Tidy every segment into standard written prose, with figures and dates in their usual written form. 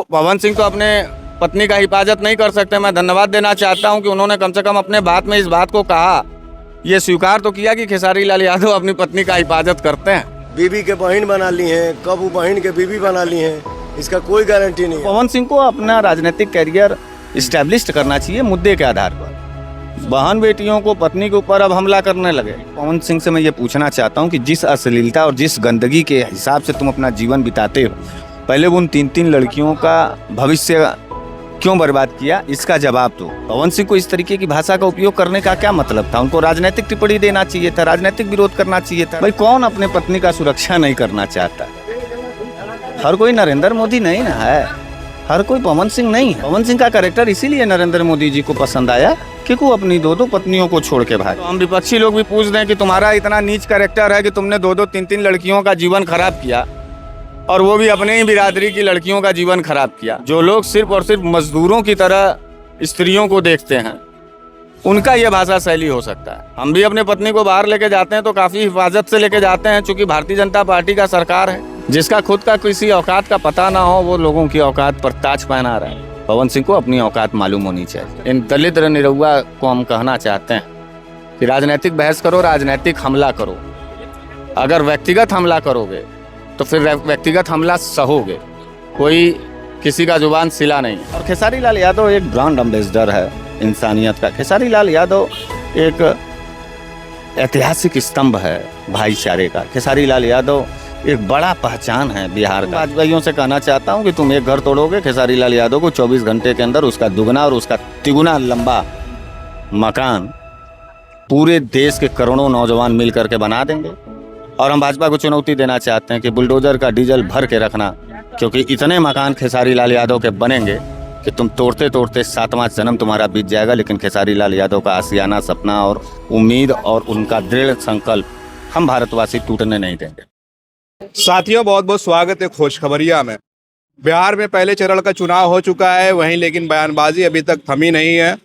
पवन सिंह तो अपने पत्नी का हिफाजत नहीं कर सकते। मैं धन्यवाद देना चाहता हूं कि उन्होंने कम से कम अपने बात में इस बात को कहा, ये स्वीकार तो किया कि खेसारी लाल यादव अपनी पत्नी का हिफाजत करते हैं। बीबी के बहन बना ली हैं, कब वो बहन के बीबी बना ली हैं, इसका कोई गारंटी नहीं है। पवन सिंह को अपना राजनीतिक कैरियर इस्टेब्लिश करना चाहिए मुद्दे के आधार पर। बहन बेटियों को पत्नी के ऊपर अब हमला करने लगे। पवन सिंह से मैं ये पूछना चाहता हूँ कि जिस अश्लीलता और जिस गंदगी के हिसाब से तुम अपना जीवन बिताते हो, पहले उन 3 लड़कियों का भविष्य क्यों बर्बाद किया, इसका जवाब दो। पवन सिंह को इस तरीके की भाषा का उपयोग करने का क्या मतलब था? उनको राजनीतिक टिप्पणी देना चाहिए था, राजनीतिक विरोध करना चाहिए था। भाई कौन अपने पत्नी का सुरक्षा नहीं करना चाहता? हर कोई नरेंद्र मोदी नहीं ना है, हर कोई पवन सिंह नहीं है। पवन सिंह का कैरेक्टर इसीलिए नरेंद्र मोदी जी को पसंद आया क्योंकि वो अपनी 2 पत्नियों को छोड़ के भागे। तो हम विपक्षी लोग भी पूछ दें कि तुम्हारा इतना नीच कैरेक्टर है कि तुमने 2 3 लड़कियों का जीवन खराब किया, और वो भी अपने ही बिरादरी की लड़कियों का जीवन खराब किया। जो लोग सिर्फ और सिर्फ मजदूरों की तरह स्त्रियों को देखते हैं, उनका ये भाषा शैली हो सकता है। हम भी अपने पत्नी को बाहर लेके जाते हैं तो काफ़ी हिफाजत से लेके जाते हैं, चूंकि भारतीय जनता पार्टी का सरकार है। जिसका खुद का किसी औकात का पता ना हो, वो लोगों की औकात पर ताज पहना रहा है। पवन सिंह को अपनी औकात मालूम होनी चाहिए। इन दलित निरहुआ को हम कहना चाहते हैं कि राजनीतिक बहस करो, राजनीतिक हमला करो। अगर व्यक्तिगत हमला करोगे तो फिर व्यक्तिगत हमला सहोगे, कोई किसी का जुबान सिला नहीं। और खेसारी लाल यादव एक ब्रांड एम्बेसडर है इंसानियत का। खेसारी लाल यादव एक ऐतिहासिक स्तंभ है भाईचारे का। खेसारी लाल यादव एक बड़ा पहचान है बिहार का। भाइयों से कहना चाहता हूं कि तुम एक घर तोड़ोगे, खेसारी लाल यादव को 24 घंटे के अंदर उसका दुगना और उसका तिगुना लंबा मकान पूरे देश के करोड़ों नौजवान मिल करके बना देंगे। और हम भाजपा को चुनौती देना चाहते हैं कि बुलडोजर का डीजल भर के रखना, क्योंकि इतने मकान खेसारी लाल यादव के बनेंगे कि तुम तोड़ते तोड़ते 7वां जन्म तुम्हारा बीत जाएगा, लेकिन खेसारी लाल यादव का आशियाना, सपना और उम्मीद और उनका दृढ़ संकल्प हम भारतवासी टूटने नहीं देंगे। साथियों, बहुत बहुत स्वागत है खुशखबरिया में। बिहार में पहले चरण का चुनाव हो चुका है, वहीं लेकिन बयानबाजी अभी तक थमी नहीं है।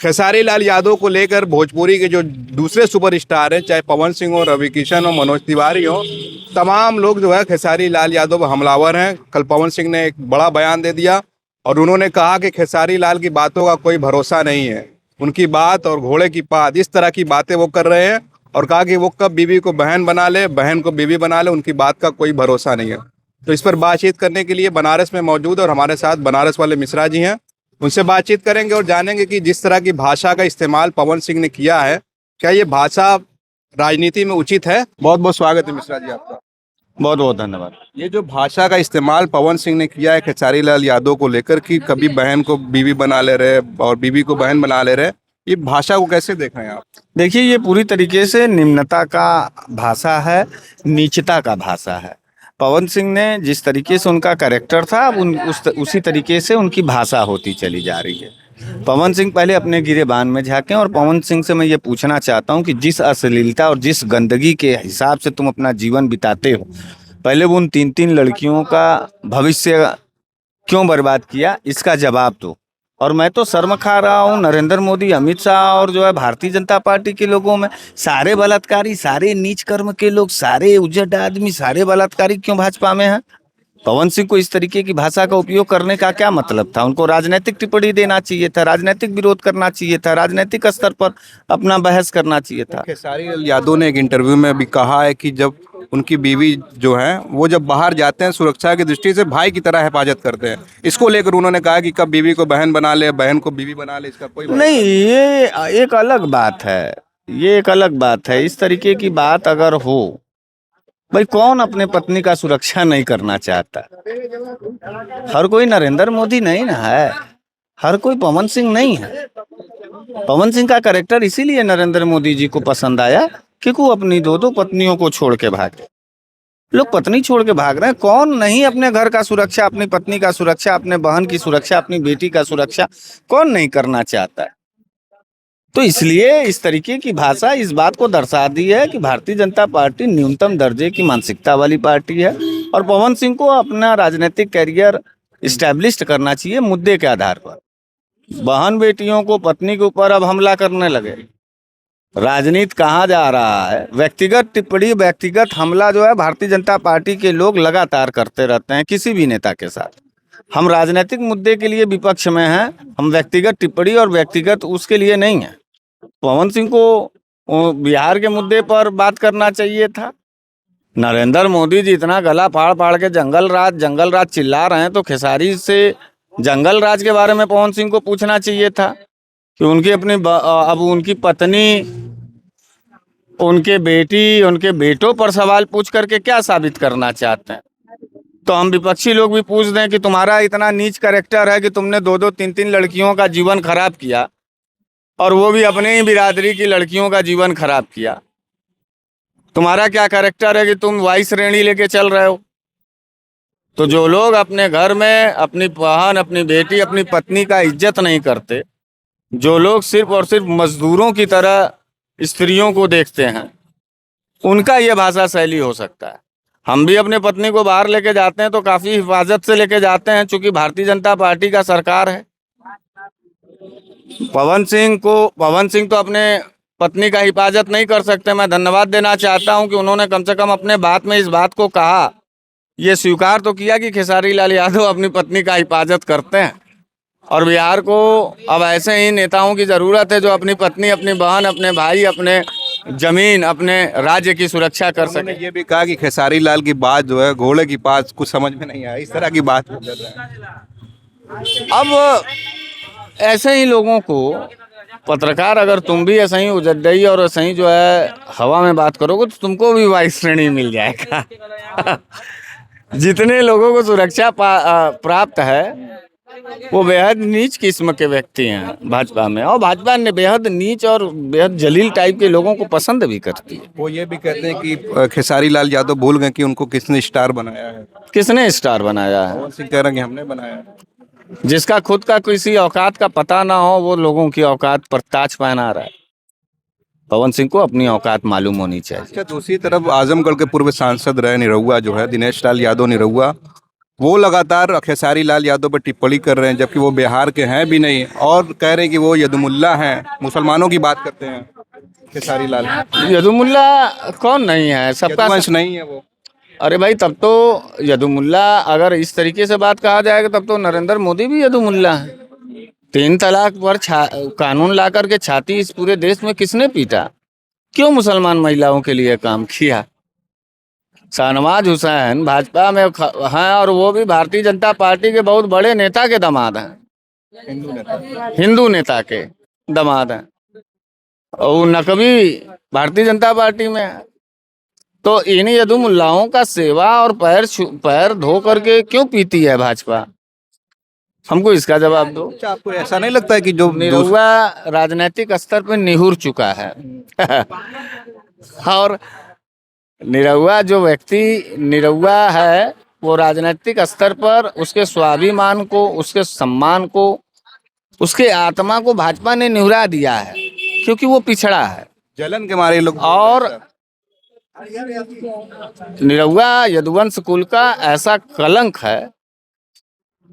खेसारी लाल यादव को लेकर भोजपुरी के जो दूसरे सुपरस्टार हैं, चाहे पवन सिंह हो, रवि किशन हो, मनोज तिवारी हो, तमाम लोग जो है खेसारी लाल यादव हमलावर हैं। कल पवन सिंह ने एक बड़ा बयान दे दिया और उन्होंने कहा कि खेसारी लाल की बातों का कोई भरोसा नहीं है। उनकी बात और घोड़े की पात, इस तरह की बातें वो कर रहे हैं, और कहा कि वो कब बीवी को बहन बना ले, बहन को बीवी बना ले, उनकी बात का कोई भरोसा नहीं है। तो इस पर बातचीत करने के लिए बनारस में मौजूद और हमारे साथ बनारस वाले मिश्रा जी हैं, उनसे बातचीत करेंगे और जानेंगे कि जिस तरह की भाषा का इस्तेमाल पवन सिंह ने किया है, क्या ये भाषा राजनीति में उचित है। बहुत बहुत स्वागत है मिश्रा जी आपका। बहुत बहुत धन्यवाद। ये जो भाषा का इस्तेमाल पवन सिंह ने किया है खेसारी लाल यादव को लेकर कि कभी बहन को बीवी बना ले रहे और बीवी को बहन बना ले रहे, ये भाषा को कैसे देख रहे हैं आप? देखिए, ये पूरी तरीके से निम्नता का भाषा है, नीचता का भाषा है। पवन सिंह ने जिस तरीके से उनका कैरेक्टर था, अब उसी तरीके से उनकी भाषा होती चली जा रही है। पवन सिंह पहले अपने गिरेबान में झांकें। और पवन सिंह से मैं ये पूछना चाहता हूँ कि जिस अश्लीलता और जिस गंदगी के हिसाब से तुम अपना जीवन बिताते हो, पहले उन 3 लड़कियों का भविष्य क्यों बर्बाद किया, इसका जवाब दो। और मैं तो शर्म खा रहा हूँ नरेंद्र मोदी, अमित शाह और जो है भारतीय जनता पार्टी के लोगों में। सारे बलात्कारी, सारे नीच कर्म के लोग, सारे उजड़ आदमी, सारे बलात्कारी क्यों भाजपा में हैं? पवन सिंह को इस तरीके की भाषा का उपयोग करने का क्या मतलब था? उनको राजनीतिक टिप्पणी देना चाहिए था, राजनीतिक विरोध करना चाहिए था, राजनीतिक स्तर पर अपना बहस करना चाहिए था। खेसारी लाल यादव ने एक इंटरव्यू में भी कहा है कि जब उनकी बीवी जो है वो जब बाहर जाते हैं, सुरक्षा की दृष्टि से भाई की तरह हिफाजत करते हैं। इसको लेकर उन्होंने कहा कि कब बीवी को बहन बना ले, बहन को बीवी बना ले, इसका कोई नहीं। ये एक अलग बात है, ये एक अलग बात है। इस तरीके की बात अगर हो, भाई कौन अपने पत्नी का सुरक्षा नहीं करना चाहता? हर कोई नरेंद्र मोदी नहीं ना है, हर कोई पवन सिंह नहीं है। पवन सिंह का कैरेक्टर इसीलिए नरेंद्र मोदी जी को पसंद आया क्योंकि वो अपनी 2 पत्नियों को छोड़ के भागे। लोग पत्नी छोड़ के भाग रहे हैं। कौन नहीं अपने घर का सुरक्षा, अपनी पत्नी का सुरक्षा, अपने बहन की सुरक्षा, अपनी बेटी का सुरक्षा कौन नहीं करना चाहता है? तो इसलिए इस तरीके की भाषा इस बात को दर्शा दी है कि भारतीय जनता पार्टी न्यूनतम दर्जे की मानसिकता वाली पार्टी है। और पवन सिंह को अपना राजनीतिक कैरियर इस्टेब्लिश करना चाहिए मुद्दे के आधार पर। बहन बेटियों को पत्नी के ऊपर अब हमला करने लगे। राजनीति कहाँ जा रहा है? व्यक्तिगत टिप्पणी, व्यक्तिगत हमला जो है भारतीय जनता पार्टी के लोग लगातार करते रहते हैं किसी भी नेता के साथ। हम राजनीतिक मुद्दे के लिए विपक्ष में हैं, हम व्यक्तिगत टिप्पणी और व्यक्तिगत उसके लिए नहीं है। पवन सिंह को बिहार के मुद्दे पर बात करना चाहिए था। नरेंद्र मोदी जी इतना गला फाड़ फाड़ के जंगल राज चिल्ला रहे हैं, तो खेसारी से जंगल राज के बारे में पवन सिंह को पूछना चाहिए था कि उनकी अब उनकी पत्नी, उनके बेटी, उनके बेटों पर सवाल पूछ करके क्या साबित करना चाहते हैं। तो हम विपक्षी लोग भी पूछ दें कि तुम्हारा इतना नीच कैरेक्टर है कि तुमने 2-2 3-3 लड़कियों का जीवन खराब किया, और वो भी अपने ही बिरादरी की लड़कियों का जीवन खराब किया। तुम्हारा क्या कैरेक्टर है कि तुम वाई श्रेणी लेके चल रहे हो। तो जो लोग अपने घर में अपनी बहन, अपनी बेटी, अपनी पत्नी का इज्जत नहीं करते, जो लोग सिर्फ और सिर्फ मजदूरों की तरह स्त्रियों को देखते हैं, उनका ये भाषा शैली हो सकता है। हम भी अपने पत्नी को बाहर लेके जाते हैं तो काफ़ी हिफाजत से लेके जाते हैं, चूंकि भारतीय जनता पार्टी का सरकार है। पवन सिंह तो अपने पत्नी का हिफाजत नहीं कर सकते। मैं धन्यवाद देना चाहता हूं कि उन्होंने कम से कम अपने बात में इस बात को कहा, ये स्वीकार तो किया कि खेसारी लाल यादव अपनी पत्नी का हिफाजत करते हैं। और बिहार को अब ऐसे ही नेताओं की ज़रूरत है जो अपनी पत्नी, अपनी बहन, अपने भाई, अपने जमीन, अपने राज्य की सुरक्षा कर सके। ये भी कहा कि खेसारी लाल की बात जो है घोड़े की बात कुछ समझ में नहीं आई, इस तरह की बात कर रहे हैं। अब ऐसे ही लोगों को, पत्रकार अगर तुम भी ऐसे ही उजड्डई और ऐसे ही जो है हवा में बात करोगे तो तुमको भी वाई श्रेणी मिल जाएगा। जितने लोगों को सुरक्षा प्राप्त है वो बेहद नीच किस्म के व्यक्ति हैं भाजपा में, और भाजपा ने बेहद नीच और बेहद जलील टाइप के लोगों को पसंद भी करती है। वो ये भी कहते हैं कि खेसारी लाल यादव भूल गए कि उनको किसने स्टार बनाया है। किसने स्टार बनाया है? पवन सिंह कह रहे हैं कि हमने बनाया है। जिसका खुद का किसी औकात का पता ना हो, वो लोगों की औकात पर ताज पहना रहा है। पवन सिंह को अपनी औकात मालूम होनी चाहिए। अच्छा, दूसरी तरफ आजमगढ़ के पूर्व सांसद रहे निरहुआ जो है, दिनेश लाल यादव निरहुआ, वो लगातार खेसारी लाल यादव पर टिप्पणी कर रहे हैं, जबकि वो बिहार के हैं भी नहीं, और कह रहे हैं कि वो यदुमुल्ला हैं, मुसलमानों की बात करते हैं खेसारी लाल। यदुमुल्ला कौन नहीं है? सबका यदुवंश नहीं है वो। अरे भाई, तब तो यदुमुल्ला अगर इस तरीके से बात कहा जाएगा तब तो नरेंद्र मोदी भी यदुमुल्ला है। 3 तलाक पर कानून ला करके छाती इस पूरे देश में किसने पीटा? क्यों मुसलमान महिलाओं के लिए काम किया? शाहनवाज हुसैन भाजपा में हैं और वो भी भारतीय जनता पार्टी के बहुत बड़े नेता के दामाद हैं, हिंदू नेता के दामाद हैं, और नकवी भारतीय जनता पार्टी में है। तो इन यदुमुल्लाओं का सेवा और पैर धो करके क्यों पीती है भाजपा? हमको इसका जवाब दो। अच्छा, आपको ऐसा नहीं लगता है कि जो निरहुआ राजनीतिक स्तर पर निहुर चुका है? और निरहुआ जो व्यक्ति निरहुआ है, वो राजनीतिक स्तर पर उसके स्वाभिमान को, उसके सम्मान को, उसके आत्मा को भाजपा ने निहुरा दिया है, क्योंकि वो पिछड़ा है। जलन के मारे लोग। और निरहुआ यदुवंश कुल का ऐसा कलंक है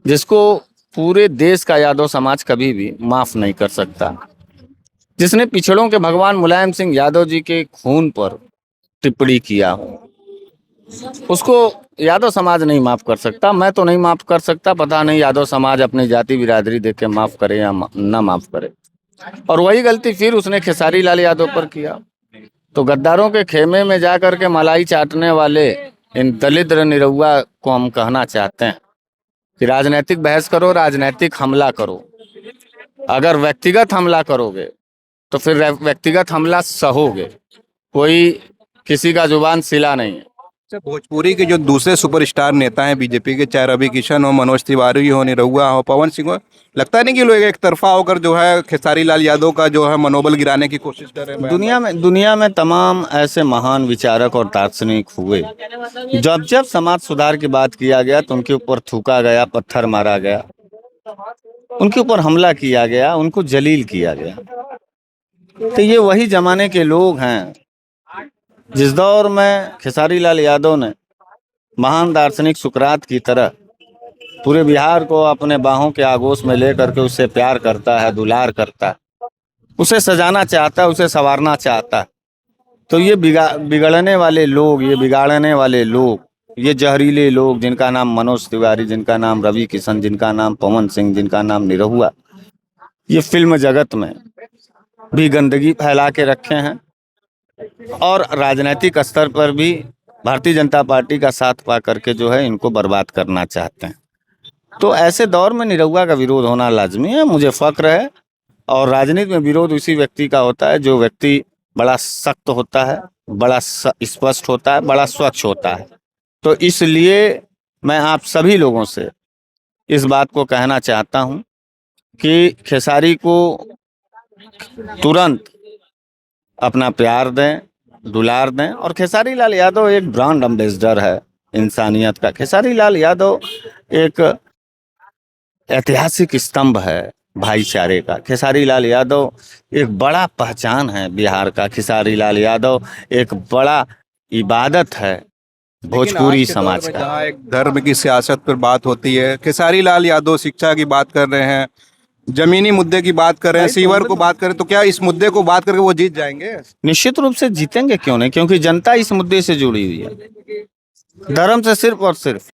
जिसको पूरे देश का यादव समाज कभी भी माफ नहीं कर सकता। जिसने पिछड़ों के भगवान मुलायम सिंह यादव जी के खून पर टिप्पणी किया हो, उसको यादव समाज नहीं माफ कर सकता। मैं तो नहीं माफ कर सकता, पता नहीं यादव समाज अपनी जाति बिरादरी देख के माफ करे या ना माफ करे। और वही गलती फिर उसने खेसारी लाल यादव पर किया। तो गद्दारों के खेमे में जा कर के मलाई चाटने वाले इन दलित निरहुआ को हम कहना चाहते हैं कि राजनीतिक बहस करो, राजनीतिक हमला करो। अगर व्यक्तिगत हमला करोगे तो फिर व्यक्तिगत हमला सहोगे। कोई किसी का जुबान सिला नहीं है। भोजपुरी के जो दूसरे सुपरस्टार नेता हैं बीजेपी के, चाहे रवि किशन हो, मनोज तिवारी हो, निरहुआ हो, पवन सिंह हो, लगता नहीं कि लोग एक तरफा होकर जो है खेसारी लाल यादव का जो है मनोबल गिराने की कोशिश कर रहे हैं? दुनिया में तमाम ऐसे महान विचारक और दार्शनिक हुए। जब समाज सुधार की बात किया गया तो उनके ऊपर थूका गया, पत्थर मारा गया, उनके ऊपर हमला किया गया, उनको जलील किया गया। तो ये वही जमाने के लोग हैं जिस दौर में खेसारी लाल यादव ने महान दार्शनिक सुकरात की तरह पूरे बिहार को अपने बाहों के आगोश में लेकर के उससे प्यार करता है, दुलार करता है, उसे सजाना चाहता है, उसे संवारना चाहता है। तो ये बिगाड़ने वाले लोग ये जहरीले लोग जिनका नाम मनोज तिवारी, जिनका नाम रवि किशन, जिनका नाम पवन सिंह, जिनका नाम निरहुआ, ये फिल्म जगत में भी गंदगी फैला के रखे हैं और राजनीतिक स्तर पर भी भारतीय जनता पार्टी का साथ पा करके जो है इनको बर्बाद करना चाहते हैं। तो ऐसे दौर में निरहुआ का विरोध होना लाजमी है, मुझे फक्र है। और राजनीति में विरोध उसी व्यक्ति का होता है जो व्यक्ति बड़ा सख्त होता है, बड़ा स्पष्ट होता है, बड़ा स्वच्छ होता है। तो इसलिए मैं आप सभी लोगों से इस बात को कहना चाहता हूं कि खेसारी को तुरंत अपना प्यार दें, दुलार दें। और खेसारी लाल यादव एक ब्रांड एम्बेसडर है इंसानियत का। खेसारी लाल यादव एक ऐतिहासिक स्तंभ है भाईचारे का। खेसारी लाल यादव एक बड़ा पहचान है बिहार का। खेसारी लाल यादव एक बड़ा इबादत है भोजपुरी समाज का। जहाँ एक धर्म की सियासत पर बात होती है, खेसारी लाल यादव शिक्षा की बात कर रहे हैं, जमीनी मुद्दे की बात कर रहे हैं, सीवर को बात करें, तो क्या इस मुद्दे को बात करके वो जीत जाएंगे? निश्चित रूप से जीतेंगे, क्यों नहीं, क्योंकि जनता इस मुद्दे से जुड़ी हुई है। धर्म से सिर्फ और सिर्फ,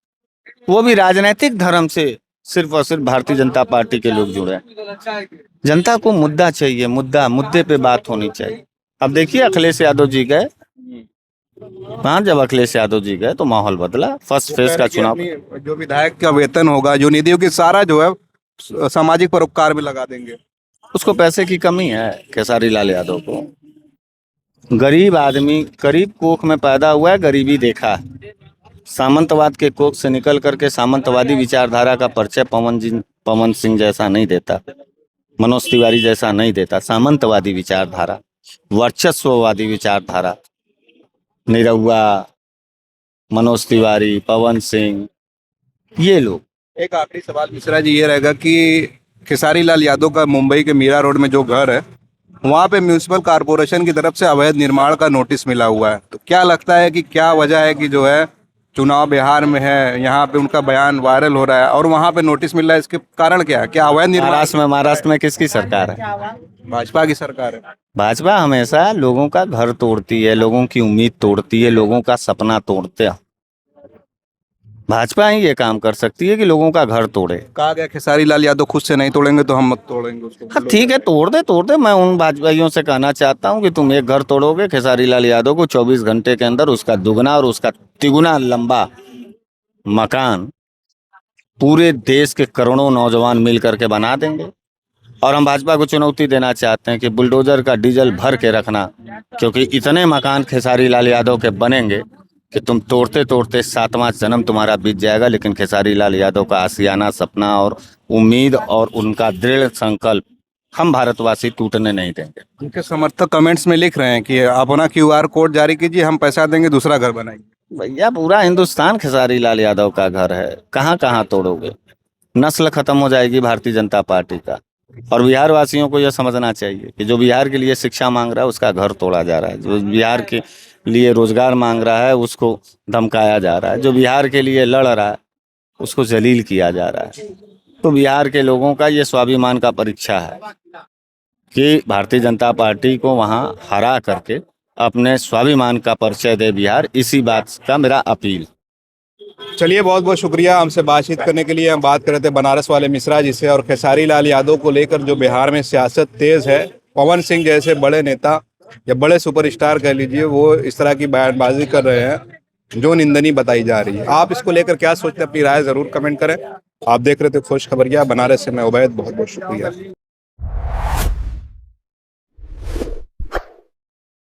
वो भी राजनीतिक धर्म से सिर्फ और सिर्फ भारतीय जनता पार्टी के लोग जुड़े हैं। जनता को मुद्दा चाहिए, मुद्दे पे बात होनी चाहिए। अब देखिए अखिलेश यादव जी गए वहाँ, जब अखिलेश यादव जी गए तो माहौल बदला। फर्स्ट फेज का चुनाव, जो विधायक का वेतन होगा, जो निधियों की सारा जो है सामाजिक परोपकार में लगा देंगे। उसको पैसे की कमी है खेसारी लाल यादव को। गरीब आदमी गरीब कोख में पैदा हुआ है, गरीबी देखा है। सामंतवाद के कोख से निकल करके सामंतवादी विचारधारा का परिचय पवन सिंह जैसा नहीं देता, मनोज तिवारी जैसा नहीं देता। सामंतवादी विचारधारा, वर्चस्ववादी विचारधारा, निरहुआ, मनोज तिवारी, पवन सिंह, ये लोग। एक आखिरी सवाल मिश्रा जी ये रहेगा कि खेसारी लाल यादव का मुंबई के मीरा रोड में जो घर है, वहाँ पे म्यूनिसिपल कॉरपोरेशन की तरफ से अवैध निर्माण का नोटिस मिला हुआ है। तो क्या लगता है कि क्या वजह है कि जो है चुनाव बिहार में है, यहाँ पे उनका बयान वायरल हो रहा है और वहाँ पे नोटिस मिल रहा है, इसके कारण क्या है? क्या अवैध निर्माण? महाराष्ट्र में किसकी सरकार है? भाजपा की सरकार है। भाजपा हमेशा लोगों का घर तोड़ती है, लोगों की उम्मीद तोड़ती है, लोगों का सपना तोड़ते हैं। भाजपा ही ये काम कर सकती है कि लोगों का घर तोड़े। कहा गया खेसारी लाल यादव खुद से नहीं तोड़ेंगे तो हम मत तोड़ेंगे उसको। हाँ ठीक है, तोड़ दे। मैं उन भाजपाइयों से कहना चाहता हूँ कि तुम एक घर तोड़ोगे, खेसारी लाल यादव को 24 घंटे के अंदर उसका दुगना और उसका तिगुना लंबा मकान पूरे देश के करोड़ों नौजवान मिल करके बना देंगे। और हम भाजपा को चुनौती देना चाहते हैं कि बुलडोजर का डीजल भर के रखना, क्योंकि इतने मकान खेसारी लाल यादव के बनेंगे कि तुम तोड़ते तोड़ते 7वां जन्म तुम्हारा बीत जाएगा, लेकिन खेसारी लाल यादव का आशियाना सपना और उम्मीद और उनका दृढ़ संकल्प हम भारतवासी टूटने नहीं देंगे। उनके समर्थक कमेंट्स में लिख रहे हैं कि अपना QR कोड जारी कीजिए, हम पैसा देंगे, दूसरा घर बनाएंगे। भैया पूरा हिंदुस्तान खेसारी लाल यादव का घर है, कहाँ कहाँ तोड़ोगे? नस्ल खत्म हो जाएगी भारतीय जनता पार्टी का। और बिहार वासियों को यह समझना चाहिए कि जो बिहार के लिए शिक्षा मांग रहा है उसका घर तोड़ा जा रहा है, जो बिहार के लिए रोजगार मांग रहा है उसको धमकाया जा रहा है, जो बिहार के लिए लड़ रहा है उसको जलील किया जा रहा है। तो बिहार के लोगों का ये स्वाभिमान का परीक्षा है कि भारतीय जनता पार्टी को वहाँ हरा करके अपने स्वाभिमान का परिचय दे बिहार। इसी बात का मेरा अपील। चलिए, बहुत बहुत शुक्रिया हमसे बातचीत करने के लिए। हम बात कर रहे थे बनारस वाले मिश्रा जी से, और खेसारी लाल यादव को लेकर जो बिहार में सियासत तेज है, पवन सिंह जैसे बड़े नेता या बड़े सुपरस्टार कह लीजिए, वो इस तरह की बयानबाजी कर रहे हैं जो निंदनीय बताई जा रही है। आप इसको लेकर क्या सोचते हैं? अपनी राय जरूर कमेंट करें। आप देख रहे थे खोज खबरिया बनारस से, मैं उबैद, बहुत बहुत शुक्रिया।